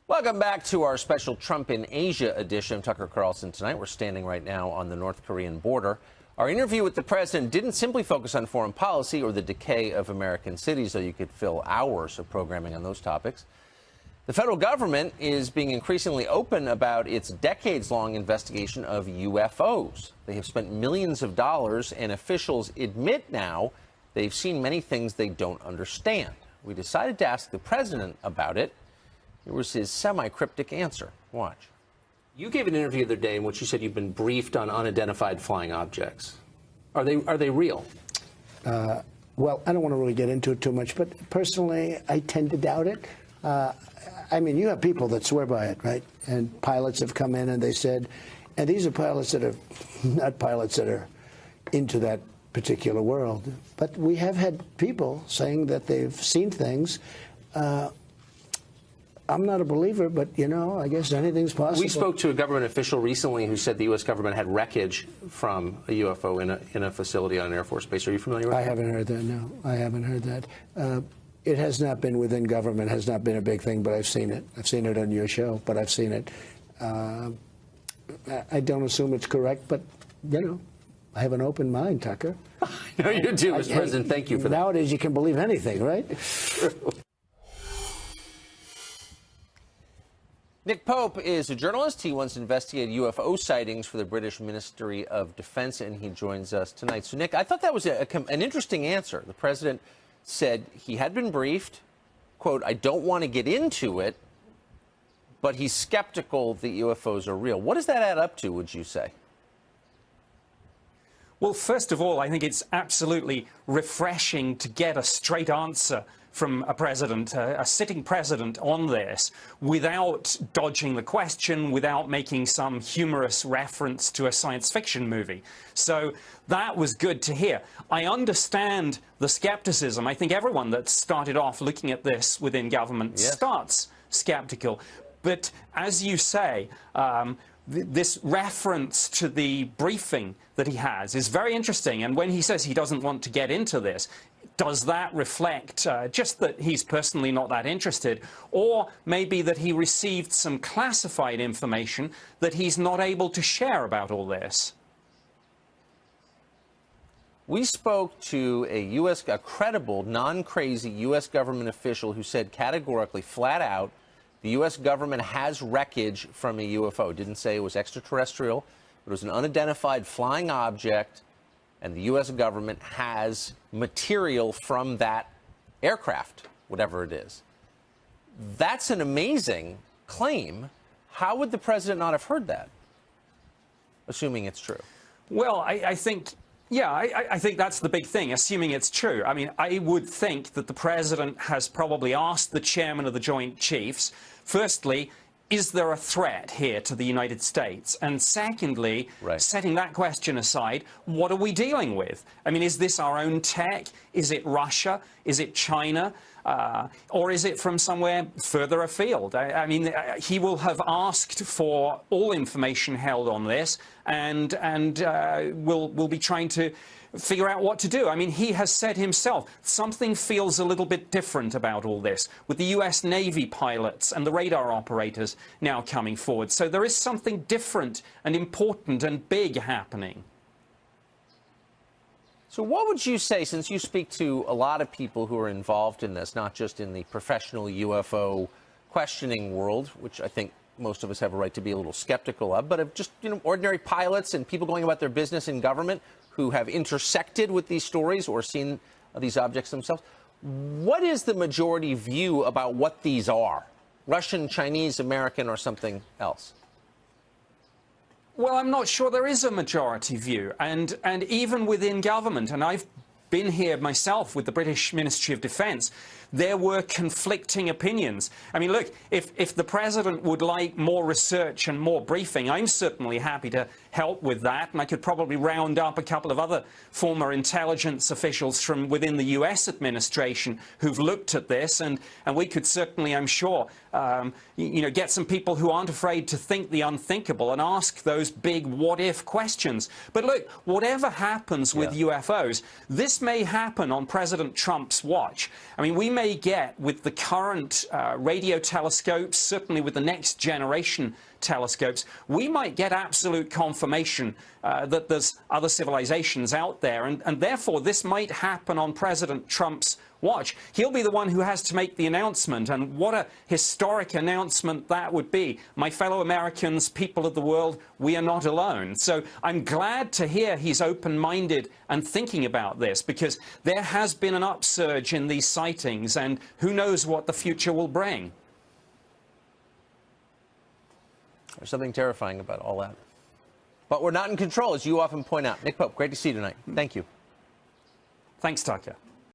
Welcome back to our special Trump in Asia edition. Tucker Carlson tonight. We're standing right now on the North Korean border. Our interview with the president didn't simply focus on foreign policy or the decay of American cities, though you could fill hours of programming on those topics. The federal government is being increasingly open about its decades-long investigation of UFOs. They have spent millions of dollars, and officials admit now they've seen many things they don't understand. We decided to ask the president about it. Here was his semi-cryptic answer. Watch. You gave an interview the other day in which you said you've been briefed on unidentified flying objects. Are they real? Well, I don't want to really get into it too much, but personally, I tend to doubt it. I mean, you have people that swear by it, right? And pilots have come in and they said, and these are pilots that are not pilots that are into that particular world, but we have had people saying that they've seen things. I'm not a believer, but, you know, I guess anything's possible. We spoke to a government official recently who said the U.S. government had wreckage from a UFO in a facility on an Air Force base. Are you familiar with that? I haven't heard that, no. I haven't heard that. It has not been within government, has not been a big thing, but I've seen it. I've seen it on your show, but I've seen it. I don't assume it's correct, but, you know, I have an open mind, Tucker. No, you do, Mr. President. Thank you for that. Nowadays, you can believe anything, right? True. Nick Pope is a journalist. He once investigated UFO sightings for the British Ministry of Defense, and he joins us tonight. So, Nick, I thought that was an interesting answer. The president said he had been briefed, quote, I don't want to get into it, but he's skeptical that UFOs are real. What does that add up to, would you say? Well, first of all, I think it's absolutely refreshing to get a straight answer from a president, a sitting president, on this without dodging the question, without making some humorous reference to a science fiction movie. So that was good to hear. I understand the skepticism. I think everyone that started off looking at this within government starts skeptical. But as you say, this reference to the briefing that he has is very interesting. And when he says he doesn't want to get into this, does that reflect just that he's personally not that interested, or maybe that he received some classified information that he's not able to share about all this? We spoke to a credible, non-crazy U.S. government official who said categorically, flat out, the U.S. government has wreckage from a UFO. Didn't say it was extraterrestrial, but it was an unidentified flying object, and the U.S. government has material from that aircraft, whatever it is. That's an amazing claim. How would the president not have heard that, assuming it's true? Well, I think, yeah, I think that's the big thing, assuming it's true. I mean, I would think that the president has probably asked the chairman of the Joint Chiefs, firstly, is there a threat here to the United States? And secondly, setting that question aside, what are we dealing with? I mean, is this our own tech? Is it Russia? Is it China? Or is it from somewhere further afield? I mean, he will have asked for all information held on this, and will be trying to figure out what to do. I mean, he has said himself, something feels a little bit different about all this, with the U.S. Navy pilots and the radar operators now coming forward. So there is something different and important and big happening. So what would you say, since you speak to a lot of people who are involved in this, not just in the professional UFO questioning world, which I think most of us have a right to be a little skeptical of, but of just, you know, ordinary pilots and people going about their business in government who have intersected with these stories or seen these objects themselves. What is the majority view about what these are? Russian, Chinese, American, or something else? Well, I'm not sure there is a majority view. And even within government, and I've been here myself with the British Ministry of Defence, there were conflicting opinions. I mean, look, if the president would like more research and more briefing, I'm certainly happy to help with that, and I could probably round up a couple of other former intelligence officials from within the US administration who've looked at this, and we could certainly, I'm sure, you know, get some people who aren't afraid to think the unthinkable and ask those big what-if questions. But look, whatever happens with UFOs, this this may happen on President Trump's watch. I mean, we may get, with the current radio telescopes, certainly with the next generation telescopes, we might get absolute confirmation that there's other civilizations out there, and therefore this might happen on President Trump's watch. He'll be the one who has to make the announcement, and what a historic announcement that would be. My fellow Americans, people of the world, we are not alone. So I'm glad to hear he's open-minded and thinking about this, because there has been an upsurge in these sightings, and who knows what the future will bring. There's something terrifying about all that. But we're not in control, as you often point out. Nick Pope, great to see you tonight. Thank you. Thanks, Tucker.